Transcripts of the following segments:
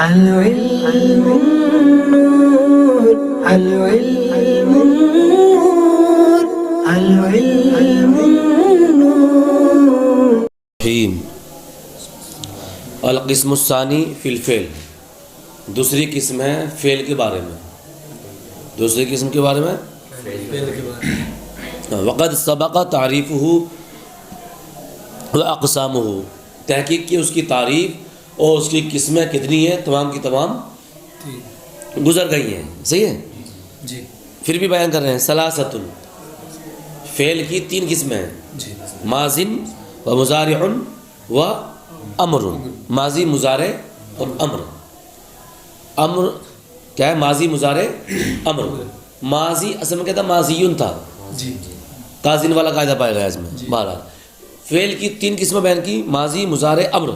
العلم النور العلم النور العلم النور. القسم الثانی فی الفعل، دوسری قسم ہے فعل کے بارے میں. دوسری قسم کے بارے میں وقد سبق تعریفہ و اقسامہ، تحقیق کی اس کی تعریف اور اس کی قسمیں کتنی ہیں، تمام کی تمام گزر گئی ہیں. صحیح ہے جی. پھر بھی بیان کر رہے ہیں. ثلاثۃ، فعل کی تین قسمیں ہیں، جی. ماضٍ و مضارع و امر. ماضی، مضارع اور امر. امر کیا ہے؟ ماضی، مضارع، امر. ماضی اصل میں کہتا ماضیون تھا، جی. قاضین والا قاعدہ پایا گیا اس میں. جی. بہرحال فعل کی تین قسمیں بیان کی، ماضی، مضارع، امر.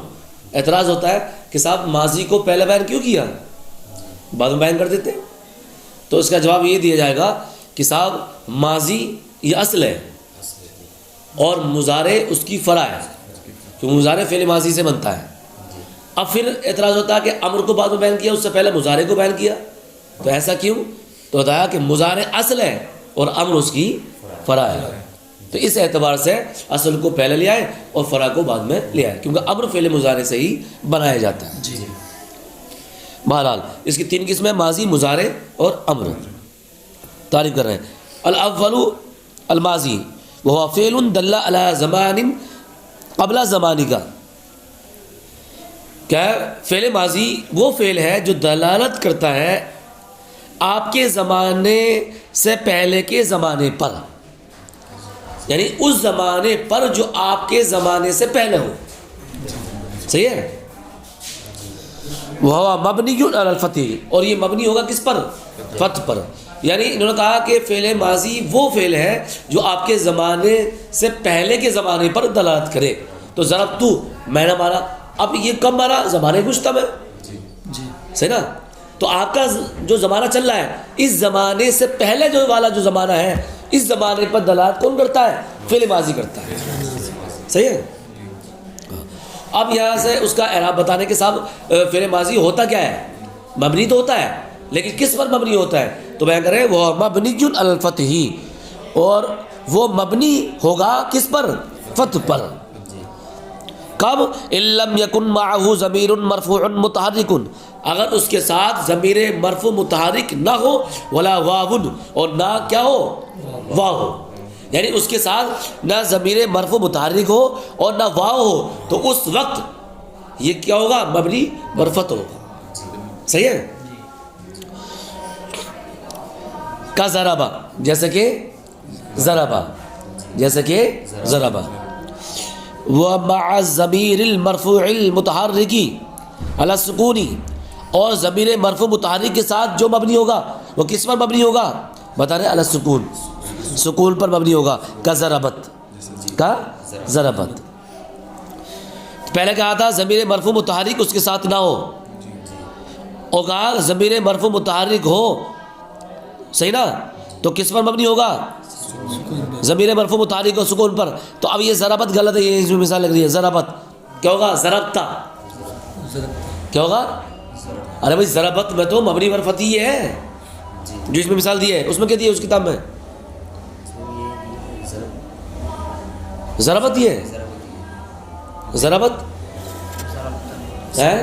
اعتراض ہوتا ہے کہ صاحب ماضی کو پہلے بیان کیوں کیا، بعد میں بیان کر دیتے. تو اس کا جواب یہ دیا جائے گا کہ صاحب ماضی یہ اصل ہے اور مضارع اس کی فرع ہے، کیونکہ مضارع فعل ماضی سے بنتا ہے. اب پھر اعتراض ہوتا ہے کہ امر کو بعد میں بیان کیا، اس سے پہلے مضارع کو بیان کیا، تو ایسا کیوں؟ تو بتایا کہ مضارع اصل ہے اور امر اس کی فرع ہے. تو اس اعتبار سے اصل کو پہلے لے آئے اور فرع کو بعد میں لے آئے، کیونکہ امر فعل مضارع سے ہی بنایا جاتا ہے. جی. بہرحال اس کی تین قسمیں ماضی، مضارع اور امر. تعریف کر رہے ہیں. الاول الماضی وهو فعل دل على زمان قبل زمانک. کیا فعل ماضی وہ فعل ہے جو دلالت کرتا ہے آپ کے زمانے سے پہلے کے زمانے پر، یعنی اس زمانے پر جو آپ کے زمانے سے پہلے ہو. صحیح ہے. وہ مبنی علی الفتح، اور یہ مبنی ہوگا کس پر؟ فتح پر. یعنی انہوں نے کہا کہ فعل ماضی وہ فعل ہے جو آپ کے زمانے سے پہلے کے زمانے پر دلالت کرے. تو ضربت میں نے مارا، اب یہ کب مارا؟ زمانے گزشتہ میں. جی. صحیح نا. تو آپ کا جو زمانہ چل رہا ہے، اس زمانے سے پہلے جو والا جو زمانہ ہے، اس زمانے پر دلالت کون کرتا ہے؟ فعل ماضی کرتا ہے. صحیح ہے. اب یہاں سے اس کا اعراب بتانے کے ساتھ فعل ماضی ہوتا کیا ہے؟ مبنی تو ہوتا ہے، لیکن کس پر مبنی ہوتا ہے؟ تو بیان کریں وہ مبنی علی الفتح، اور وہ مبنی ہوگا کس پر؟ فتح پر. کب؟ ان لم یکن معه ضمیر مرفوع متحرک، اگر اس کے ساتھ ضمیر مرفوع متحرک نہ ہو، ولا واو، اور نہ کیا ہو؟ واو ہو. یعنی اس کے ساتھ نہ ضمیر مرفوع متحرک ہو اور نہ واو ہو، تو اس وقت یہ کیا ہوگا؟ مبنی برفت ہوگا. صحیح ہے. کا ضربہ، جیسے کہ ضربہ، جیسے کہ ضربہ. ومع الضمیر المرفوع المتحرک علی السکون، اور ضمیر مرفوع متحرک کے ساتھ جو مبنی ہوگا وہ کس پر مبنی ہوگا؟ بتا رہے علی السکون، سکون پر مبنی ہوگا. کا ضربت، کا ضربت. پہلے کہا تھا ضمیر مرفوع متحرک اس کے ساتھ نہ ہو، اور کہا ضمیر مرفوع متحرک ہو. صحیح نا. تو کس پر مبنی ہوگا؟ ضمیر مرفوع متحرک اور سکون پر. تو اب یہ ضربت غلط ہے، یہ اس میں مثال لگ رہی ہے. ضربت کیا ہوگا؟ ضربتا کیا ہوگا؟ ارے بھائی ضربت میں تو مبنی برفت ہی ہے، جو اس میں مثال دی ہے اس میں کیا دی ہے اس کتاب میں؟ ضربت یہ ہے. ضربت ہے.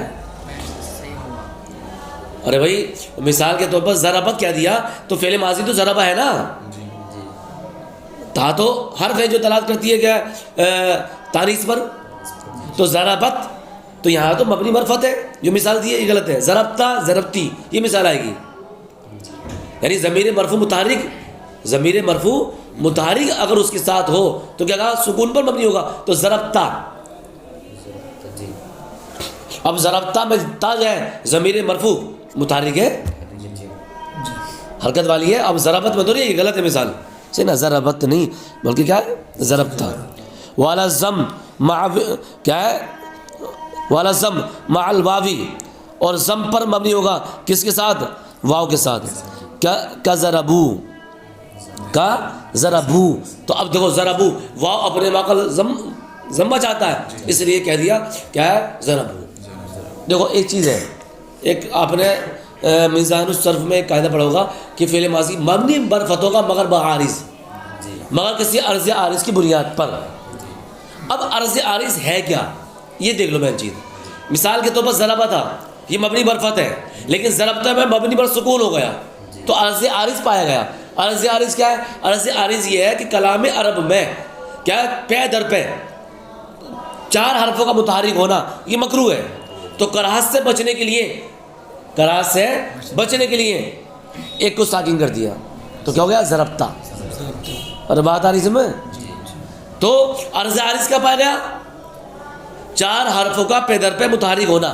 ارے بھائی مثال کے طور پر ضربت کیا دیا؟ تو فعل ماضی تو ضربہ ہے نا. تھا تو حرف ہے جو دلالت کرتی ہے کیا؟ تانیث پر. تو ضربت تو یہاں تو مبنی مرفت ہے، جو مثال دی ہے یہ غلط ہے. ضربتا، ضربتی، یہ مثال آئے گی. یعنی ضمیر مرفوع متحرک، ضمیر مرفوع متحرک اگر اس کے ساتھ ہو تو کیا کہا؟ سکون پر مبنی ہوگا. تو ضربتا. اب ضربتا میں تا جو ہے ضمیر مرفوع متحرک ہے، حرکت والی ہے. اب ضربت میں تو نہیں، یہ غلط ہے مثال. صحیح نا. ضربت نہیں بلکہ کیا ہے؟ ضربتا. والا ضم مع کیا ہے؟ والا ضم مع الواوی، اور ضم پر مبنی ہوگا کس کے ساتھ؟ واو کے ساتھ. کا ضربو، کا ضربو. تو اب دیکھو ضربو واو اپنے واقع ضمہ چاہتا ہے، اس لیے کہہ دیا کیا ہے؟ ضربو. دیکھو ایک چیز ہے، ایک آپ نے میزان الصرف میں ایک قاعدہ پڑھا ہوگا کہ فعل ماضی مبنی بر فتح ہوگا مگر بعارض، مگر کسی عرض عارض کی بنیاد پر۔ اب عرض عارض ہے کیا، یہ دیکھ لو میں چیز۔ مثال کے طور پر ضربہ تھا، یہ مبنی بر فتح ہے، لیکن ضربتا میں مبنی بر سکون ہو گیا تو عرض عارض پایا گیا۔ عرض عارض کیا ہے؟ عرض عارض یہ ہے کہ کلام عرب میں کیا پے در پہ 4 حرفوں کا متحرک ہونا یہ مکروہ ہے، تو کراہت سے بچنے کے لیے، کراہت سے بچنے کے لیے ایک کو ساکن کر دیا تو کیا ہو گیا؟ ضربتا۔ اور بات آ رہی سمجھ؟ تو عرض عارض کا پایا گیا 4 حرفوں کا پے در پہ متحرک ہونا،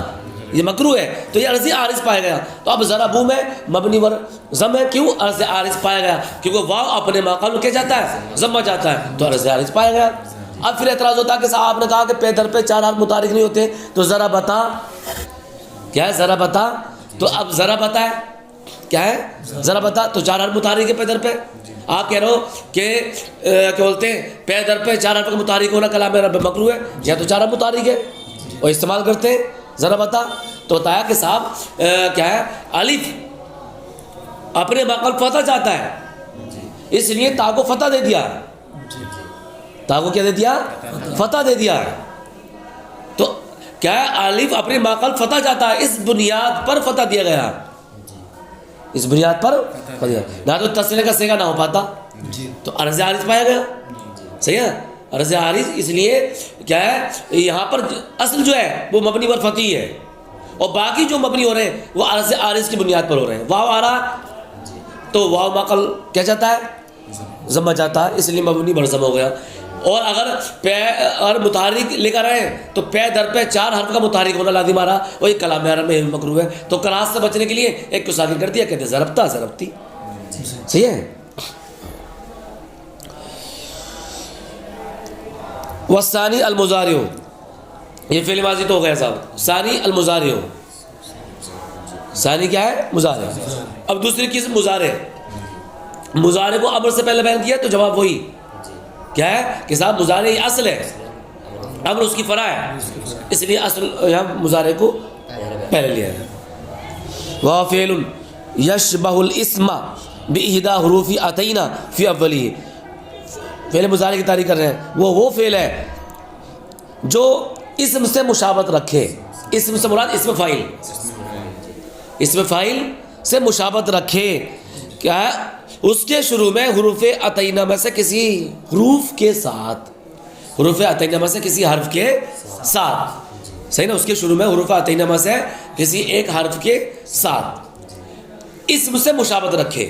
یہ مکروہ ہے، تو یہ عرض عارض پایا گیا۔ تو اب ضربو میں مبنی بر ضم ہے، کیوں؟ عرض عارض پایا گیا کیونکہ واو اپنے ماقام میں کیا جاتا ہے؟ ضم جاتا ہے، تو عرض عارض پایا گیا۔ اب پھر اعتراض ہوتا ہے کہ صاحب آپ نے کہا کہ پے در پہ 4 حرف متحرک نہیں ہوتے، تو ذرا بتا کیا ہے؟ ذرا بتا، تو اب ذرا بتا ہے کیا ہے؟ ذرا بتا تو 4 حرف متحرک ہے پے در پہ۔ آپ کہہ رہے ہو کہ کیا بولتے ہیں پے در پہ 4 حرف کا متحرک ہونا کلام عرب میں مکروہ ہے، یا تو 4 حرف متحرک ہے اور استعمال کرتے ہیں ذرا بتا، تو بتایا کہ صاحب کیا ہے؟ الف اپنے مقام فتح چاہتا ہے، اس لیے تا کو فتح دے دیا، تا کو کیا دے دیا؟ فتح دے دیا۔ تو کیا ہے؟ الف اپنے مقام فتح چاہتا ہے، اس بنیاد پر فتح دیا گیا، اس بنیاد پر نہ تو تسنیہ کا صیغہ نہ ہو پاتا، تو عرض عارض پایا گیا۔ صحیح ہے؟ عرض عارض اس لیے کیا ہے؟ یہاں پر اصل جو ہے وہ مبنی بر فتح ہے، اور باقی جو مبنی ہو رہے ہیں وہ عرض عارض کی بنیاد پر ہو رہے ہیں۔ واو آ رہا تو واو مقل کیا جاتا ہے؟ ضمہ جاتا ہے، اس لیے مبنی بر ضم ہو گیا۔ اور اگر پے اور متحرک لے کر رہے ہیں تو پے در پہ 4 حرف کا متحرک ہونا لازم آ رہا، وہی کلام عرب میں مکروہ ہے، تو کراہت سے بچنے کے لیے ایک کو ساکن کر دیا، کہتے ہیں ضربتا ضربتی۔ صحیح ہے؟ والثانی المضارع، یہ فعل ماضی تو ہو گیا صاحب، ثانی المضارع، ثانی کیا ہے؟ مضارع۔ اب دوسری قسم مضارع، مضارع کو امر سے پہلے بیان کیا تو جواب وہی کیا ہے کہ صاحب مضارع یہ اصل ہے، امر اس کی فرع ہے، اس لیے اصل یہاں مضارع کو پہلے لیا ہے۔ وَفِعْلٌ يَشْبَهُ الْإِسْمَ بِإِحْدَى حُرُوفِ أَتَيْنَا فِي أَوَّلِهِ، فعل مضارع کی تعریف کر رہے ہیں، وہ فعل ہے جو اسم سے مشابہت رکھے، اسم سے مراد اسم فاعل، اسم فاعل سے مشابہت رکھے، کیا ہے؟ اس کے شروع میں حروف اتینہ میں سے کسی حروف کے ساتھ، حروف اتینہ میں سے کسی حرف کے ساتھ، صحیح نا؟ اس کے شروع میں حروف اتینہ میں سے کسی ایک حرف کے ساتھ اسم سے مشابہت رکھے۔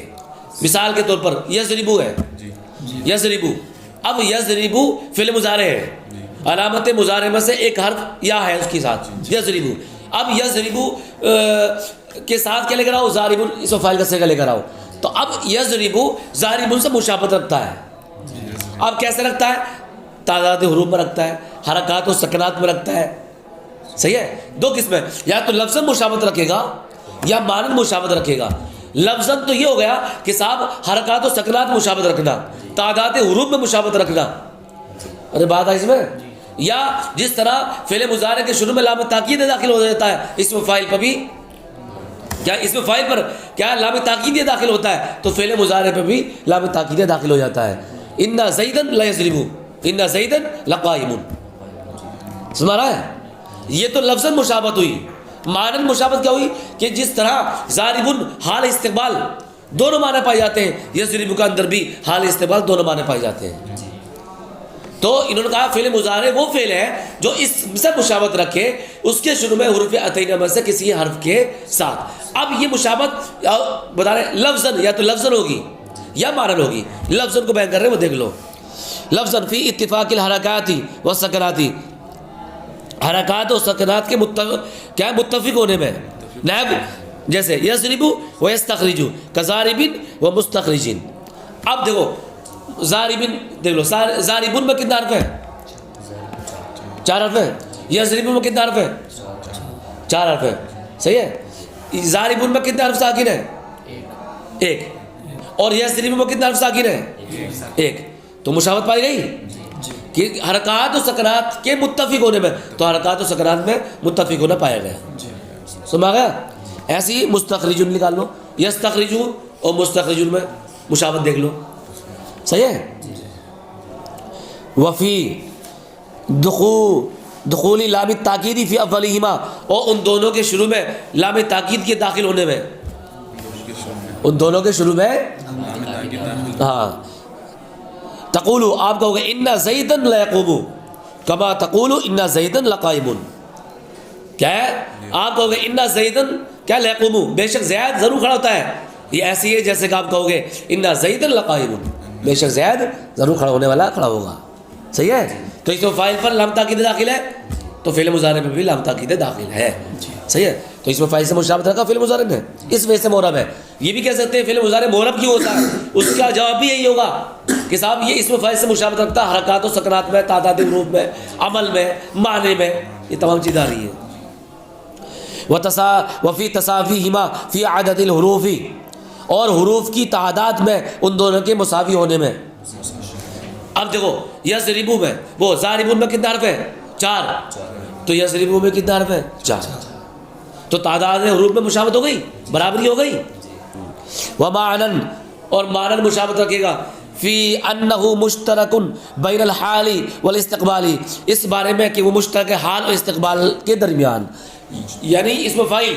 مثال کے طور پر یضربو ہے، یضربو، اب یضربو فعل مضارع ہے، علامت مضارع میں سے ایک حرف یا ہے اس کے ساتھ، یضربو۔ اب یضربو کے ساتھ کیا لے کر آؤ؟ ضاربن، اسم فاعل کا صیغہ لے کر آؤ، تو اب یضربو ضاربن سے مشابہت رکھتا ہے۔ اب کیسے رکھتا ہے؟ تعداد حروف میں رکھتا ہے، حرکات و سکنات میں رکھتا ہے۔ صحیح ہے؟ 2 قسمیں، یا تو لفظاً مشابہت رکھے گا یا معنی مشابہت رکھے گا۔ لفظاً تو یہ ہو گیا کہ صاحب حرکات و سکنات مشابہت رکھنا، تعداد حروف میں مشابہت رکھنا، ارے بات آئی اس میں؟ یا جس طرح فعل مضارع کے شروع میں لام تاکید داخل ہو جاتا ہے، اسم فاعل پر بھی کیا اسم فاعل پر کیا لام تاکید داخل ہوتا ہے، تو فعل مضارع پہ بھی لام تاکید داخل ہو جاتا ہے۔ ان زیدن لا یضرب، ان زیدن لقائم، سنا رہا ہے؟ یہ تو لفظاً مشابہت ہوئی، معنی مشابہت کیا ہوئی کہ جس طرح ضاربن حال استقبال دونوں معنی پائے جاتے ہیں، یضرب کا اندر بھی حال استقبال دونوں معنی پائے جاتے ہیں۔ تو انہوں نے کہا فعل مضارع وہ فعل ہے جو اس سے مشابہت رکھے اس کے شروع میں حروف اتینہ میں سے کسی حرف کے ساتھ۔ اب یہ مشابہت بتا رہے لفظاً، یا تو لفظاً ہوگی یا معنی ہوگی۔ لفظاً کو بیان کر رہے ہیں، وہ دیکھ لو، لفظاً فی اتفاق الحرکات والسکنات، حرکات و سکنات کے کیا متفق ہونے میں، نائب جیسے یضرب و یستخرج کضاربن و مستخرجن۔ اب دیکھو ضاربن دیکھ لو، ضاربن میں کتنا حرف ہے؟ 4 حرف ہے۔ یضرب میں کتنا حرف ہے؟ 4 حرف ہے، صحیح ہے۔ ضاربن میں کتنے حرف ساکن ہے؟ 1۔ اور یضرب میں کتنا حرف ساکن ہے؟ 1۔ تو مشابہت پائی گئی کہ حرکات و سکنات کے متفق ہونے میں، تو حرکات و سکنات میں متفق ہونا پایا گیا، سمجھ گیا؟ ایسی ہی مستخرجن نکال لو، یستخرجو اور مستخرجن میں مشابہت دیکھ لو، صحیح ہے. وفی دخولی لام تاکیدی فی اولہما، اور ان دونوں کے شروع میں لام تاکید کے داخل ہونے میں، ان دونوں کے شروع میں ہاں. تقولو آپ کہو گے ان زیدن لیقوم کما تقولو ان زیدن لقائم. کیا ہے؟ آپ کہو گے ان زیدن کیا لیقوم، بے شک زید ضرور کھڑا ہوتا ہے. یہ ایسی ہے جیسے کہ آپ کہو گے ان زیدن لقائم، بے شک زید ضرور کھڑا ہونے والا کھڑا ہوگا. صحیح ہے. تو اس میں فاعل پر لام تاکید داخل ہے تو فعل مضارع میں بھی لام تاکید داخل ہے. صحیح ہے. تو اس میں فاعل سے مشابہت رکھا فعل مضارع میں، اس وجہ سے معرب ہے. یہ بھی کہہ سکتے ہیں فعل مضارع معرب کیوں ہوتا ہے، اس کا جواب بھی یہی ہوگا کہ صاحب یہ اس میں فاعل سے مشابہت رکھتا ہے حرکات و سکنات میں، تعداد حروف میں، عمل میں، معنی میں، یہ تمام چیزیں آ رہی ہیں. وفی تساویہما فی عدد الحروف، اور حروف کی تعداد میں ان دونوں کے مساوی ہونے میں. اب دیکھو یضربو میں، وہ ضاربون میں کتنا حرف ہے؟ 4. تو یضربو میں کتنا حرف ہے؟ 4. تو تعداد حروف میں مشابہت ہو گئی، برابری ہو گئی. ومعنن، اور معنن مشابہت رکھے گا فی انہ مشترک بین الحال والاستقبال، اس بارے میں کہ وہ مشترک حال اور استقبال کے درمیان. یعنی اس میں فاعل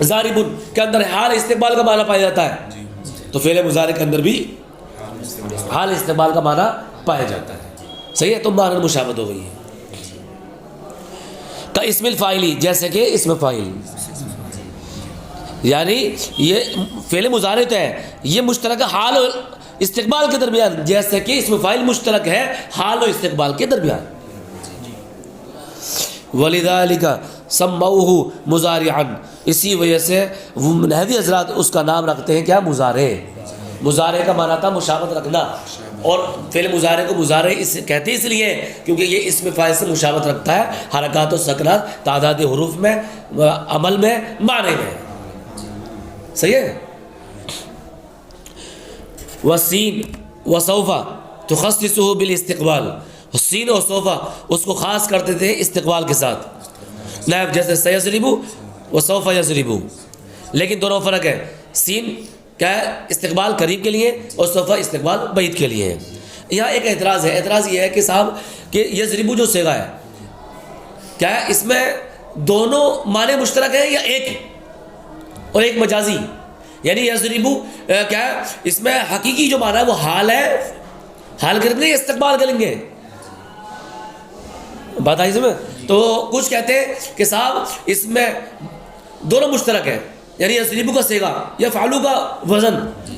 ضاربون کے اندر حال استقبال کا معنی پایا جاتا ہے، تو فعل مضارع کے اندر بھی حال استقبال کا معنی پایا جاتا ہے. صحیح ہے. تو معنی مشابہت ہو گئی ہے. کا اسم الفاعلی، جیسے کہ اسم فاعل، یعنی یہ فعل مضارع ہے، یہ مشترک حال اور استقبال کے درمیان، جیسے کہ اسم فاعل مشترک ہے حال اور استقبال کے درمیان. وَلِذَلِكَ سَمَّوْهُ مُضَارِعًا، اسی وجہ سے وہ نحوی حضرات اس کا نام رکھتے ہیں کیا؟ مضارع. مضارع کا معنی تھا مشابہت رکھنا، اور فعل مضارع کو مضارع اس کہتے اس لیے کیونکہ یہ اسم فاعل سے مشابہت رکھتا ہے حرکات و سکنات، تعداد حروف میں، عمل میں، معنی میں. صحیح ہے. وسین وسوف تخصصه بالاستقبال، سین اور سوفا اس کو خاص کرتے تھے استقبال کے ساتھ. نائب جیسے سیضربو و سوف یضربو، لیکن دونوں فرق ہے. سین کیا ہے؟ استقبال قریب کے لیے، اور سوفا استقبال بعید کے لیے. یہاں ایک اعتراض ہے. اعتراض یہ ہے کہ صاحب کہ یضربو جو صیغہ ہے کیا ہے، اس میں دونوں معنی مشترک ہیں یا ایک اور ایک مجازی؟ یعنی یضربو کیا ہے، اس میں حقیقی جو معنی ہے وہ حال ہے، حال کریں گے، استقبال کریں گے. بات آئی سمجھ؟ تو کچھ کہتے ہیں کہ صاحب اس میں دونوں مشترک ہے، یعنی یضربو کا صیغہ یا فعلو کا وزن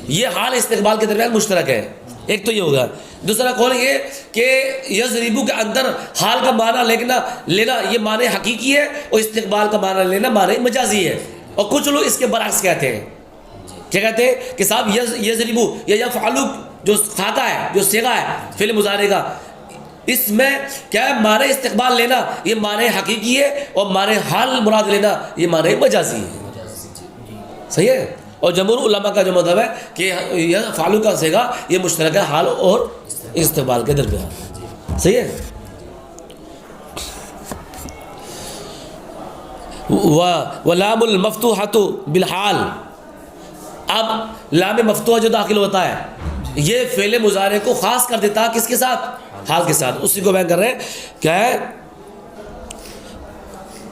یہ حال استقبال کے درمیان مشترک ہے. ایک تو یہ ہوگا. دوسرا قول یہ کہ یضربو کے اندر حال کا معنی لینا یہ معنی حقیقی ہے، اور استقبال کا معنی لینا معنی مجازی ہے. اور کچھ لوگ اس کے برعکس کہتے ہیں. کیا کہتے ہیں کہ صاحب یضربو یا یفعلو جو خاکہ ہے، جو صیغہ ہے فعل مضارع کا، اس میں کیا ہے معنی استقبال لینا یہ معنی حقیقی ہے، اور معنی حال مراد لینا یہ معنی مجازی ہے. صحیح ہے. اور جمہور علماء کا جو مذہب ہے کہ یہ فعلو کا صیغہ یہ مشترک ہے حال اور استقبال کے درمیان. صحیح ہے. ولام المفتوحۃ بالحال، اب لام مفتوحہ جو داخل ہوتا ہے یہ فعل مضارع کو خاص کر دیتا ہے کس کے ساتھ؟ حال کے ساتھ. اسی کو بیان کر رہے ہیں کیا ہے،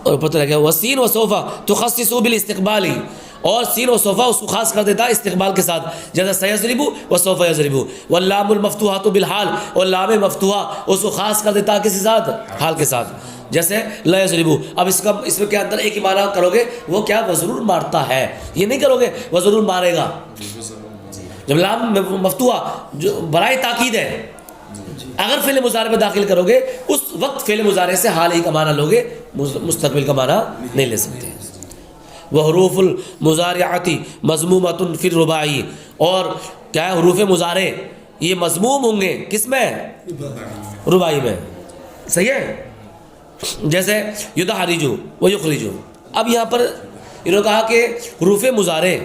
اور پتہ لگا وسین و صوفہ تخصص بالاستقبال، اور سین و صوفہ اس کو خاص کر دیتا ہے استقبال کے ساتھ، جیسے سیضربو و سوف یضربو. واللام المفتوحۃ بالحال، اور لام مفتوحہ اس کو خاص کر دیتا ہے کس کے ساتھ؟ حال کے ساتھ، جیسے لا یضربو. اب اس میں کے اندر ایک ہی معنی کرو گے، وہ کیا؟ وہ ضرور مارتا ہے. یہ نہیں کرو گے وہ ضرور مارے گا. جب لام مفتوحہ جو برائے تاکید ہے، اگر فعل مضارع میں داخل کرو گے اس وقت فعل مضارع سے حال ہی کا معنی لوگے، مستقبل کا معنی نہیں لے سکتے. وحروف المضارعۃ مضمومۃ فی الرباعی، اور کیا ہے حروف مضارع یہ مضموم ہوں گے کس میں؟ رباعی میں. صحیح ہے. جیسے یدحرجو و یخرجو. اب یہاں پر انہوں نے کہا کہ حروف مضارع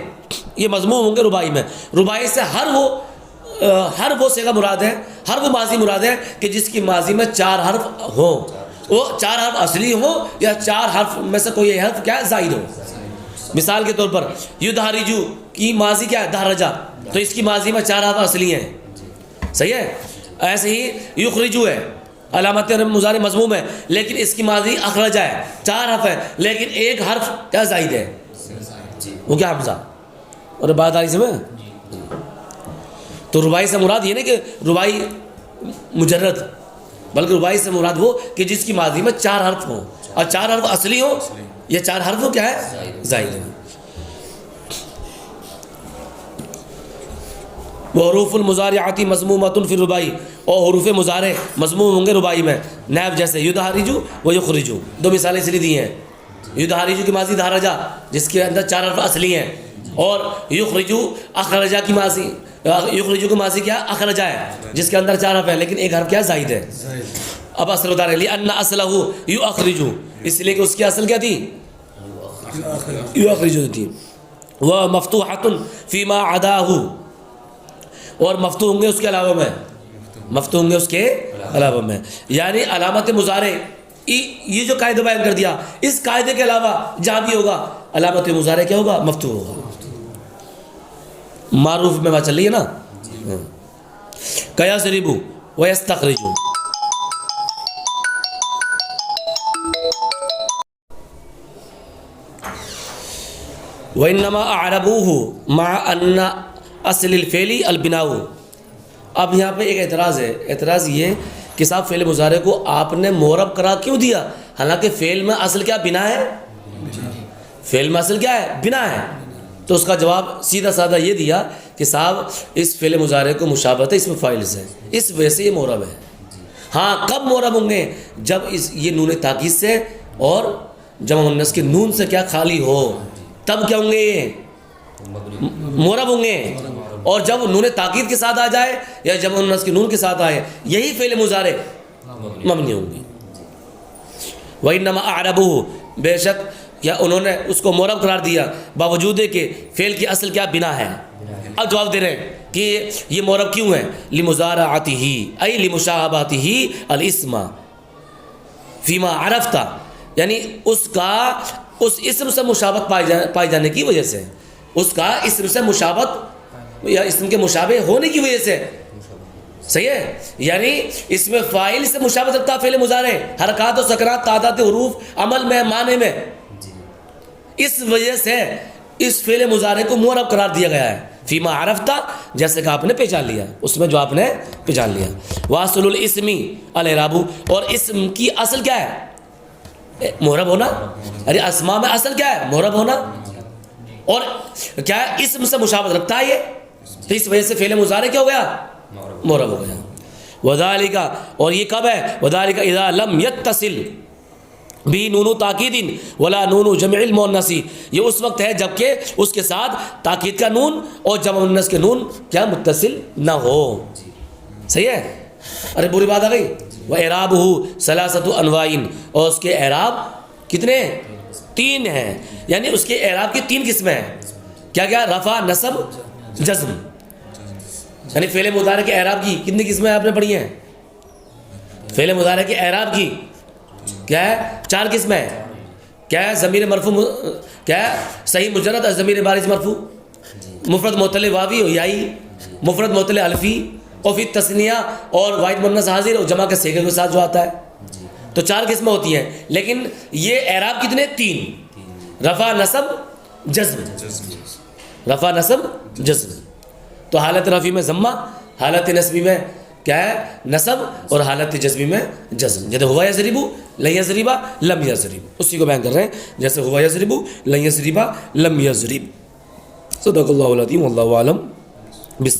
یہ مضموم ہوں گے رباعی میں. رباعی سے ہر وہ صیغہ مراد ہے، ہر وہ ماضی مراد ہے کہ جس کی ماضی میں 4 حرف ہوں، وہ 4 حرف اصلی ہوں یا 4 حرف میں سے کوئی حرف کیا زائد ہو. مثال کے طور پر یدہرجو کی ماضی کیا ہے؟ دہرجہ، تو اس کی ماضی میں 4 حرف اصلی ہیں، صحیح ہے. ایسے ہی یخرجو ہے، علامت مضارع مضموم ہے، لیکن اس کی ماضی اخرجہ ہے، 4 حرف ہے، لیکن ایک حرف کیا زائد ہے، وہ کیا حمزہ. اور بات آ رہی سمجھ؟ تو رباعی سے مراد یہ نہیں کہ رباعی مجرد، بلکہ رباعی سے مراد وہ کہ جس کی ماضی میں 4 حرف ہوں، اور 4 حرف اصلی ہوں، یہ 4 حرف وہ کیا ہے؟ زائد ہیں. وحروف المضارعات مضمومۃ فی الرباعی، اور حروف مضارع مضموم ہوں گے رباعی میں، نائب جیسے یدہرجو و یخرجو. 2 مثالیں اس لیے دی ہیں. یدہرجو کی ماضی دہرجہ جس کے اندر 4 حرف اصلی ہیں، اور یخرجو اخرجہ کی ماضی، یخرجو کی ماضی کیا؟ اخرجہ ہے، جس کے اندر 4 حرف ہے، لیکن ایک حرف کیا؟ زائد ہے. اب اصل بتا رہے ہیں لأن اصلہ یخرجو، اس لیے کہ اس کی اصل کیا تھی؟ یخرجو تھی. ومفتوحۃ فیما عداہ، اور مفتوح ہوں گے اس کے علاوہ میں، مفتوح ہوں گے اس کے علاوہ میں. یعنی علامت مضارع یہ جو قاعدہ بیان کر دیا، اس قاعدے کے علاوہ جہاں بھی ہوگا علامت مضارع کیا ہوگا؟ مفتوح ہوگا. معروف میں بات چل رہی ہے نا. کیضرب ویستخرج، وانما اعربوه مع ان اصل الفعل البناء. اب یہاں پہ ایک اعتراض ہے. اعتراض یہ کہ صاحب فعل مضارع کو آپ نے معرب قرار کیوں دیا، حالانکہ فعل میں اصل کیا؟ بنا ہے. فعل میں اصل کیا ہے؟ بنا ہے. تو اس کا جواب سیدھا سادہ یہ دیا کہ صاحب اس فعل مضارع کو مشابہت ہے اس میں فاعل سے، اس وجہ سے یہ معرب ہے. ہاں کب معرب ہوں گے؟ جب یہ نون تاکید سے اور جمع مؤنث کے نون سے کیا خالی ہو، تب کیا ہوں گے؟ یہ معرب ہوں گے. اور جب نون تاکید کے ساتھ آ جائے یا جمع مؤنث کے نون کے ساتھ آئے، یہی فعل مضارع مبنی ہوں گے. وَإِنَّمَا أَعْرَبُهُ، بے شک یا انہوں نے اس کو معرب قرار دیا باوجود کہ فعل کی اصل کیا؟ بنا ہے. اب جواب دے رہے ہیں کہ یہ معرب کیوں ہے؟ لِمُضَارَعَتِهِ أي لِمُشَابَهَتِهِ الْإِسْمَ فِيمَا عَرَفْتَ، یعنی اس کا اس اسم سے مشابہت پائے جانے کی وجہ سے، اس کا اسم سے مشابہت یا اسم کے مشابہ ہونے کی وجہ سے. صحیح ہے؟ یعنی اس میں فاعل سے مشابہت رکھتا فعل مضارع، حرکات و سکنات، تعداد حروف، عمل میں، معنی میں. اس وجہ سے اس فعل مضارع کو معرب قرار دیا گیا ہے. فیما عرفتا، جیسے کہ آپ نے پہچان لیا، اس میں جو آپ نے پہچان لیا. واصل الاسم الاعراب، اور اسم کی اصل کیا ہے؟ معرب ہونا. ارے اسماء میں اصل کیا ہے؟ معرب ہونا. اور کیا ہے؟ اسم سے مشابہت رکھتا ہے یہ، تو اس وجہ سے فعل مضارع کیا ہو گیا؟ معرب ہو گیا. وذالک، اور یہ کب ہے؟ وذالک اذا لم یتصل بھی نون تاکید ولا نون جمع المؤنث، یہ اس وقت ہے جبکہ اس کے ساتھ تاکید کا نون اور جمع مؤنث کے نون کیا متصل نہ ہو. صحیح ہے؟ ارے بری بات آ گئی. وَإِعْرَابُهُ ثَلَاثَةُ أَنْوَاعٍ، اور اس کے اعراب کتنے؟ 3 ہیں. یعنی اس کے اعراب کی 3 قسمیں ہیں. کیا کیا؟ رفع، نصب، جزم. یعنی فعل مضارع کے اعراب کی کتنی قسمیں آپ نے پڑھی ہیں؟ فعل مضارع کے اعراب کی کیا ہے؟ 4 قسمیں. کیا ہے؟ ضمیر مرفوع، کیا ہے؟ صحیح مجرد، ضمیر بارز مرفوع، مفرد معتل واوی و یائی، مفرد معتل الفی، اور پھر تثنیہ اور واحد مؤنث حاضر اور جمع کے صیغے کے ساتھ جو آتا ہے. تو 4 قسمیں ہوتی ہیں. لیکن یہ اعراب کتنے؟ 3. رفع، نصب، جزم. رفع، نصب، جزم. تو حالت رفعی میں ضمہ، حالت نصبی میں کیا ہے؟ نصب، اور حالت جزمی میں جزم. جیسے ہوا یضرب، لن یضرب، لم یضرب، اسی کو بیان کر رہے ہیں. جیسے ہوا یضرب، لن یضرب، لم یضرب. صدق اللہ العظیم، واللہ اعلم بالصواب.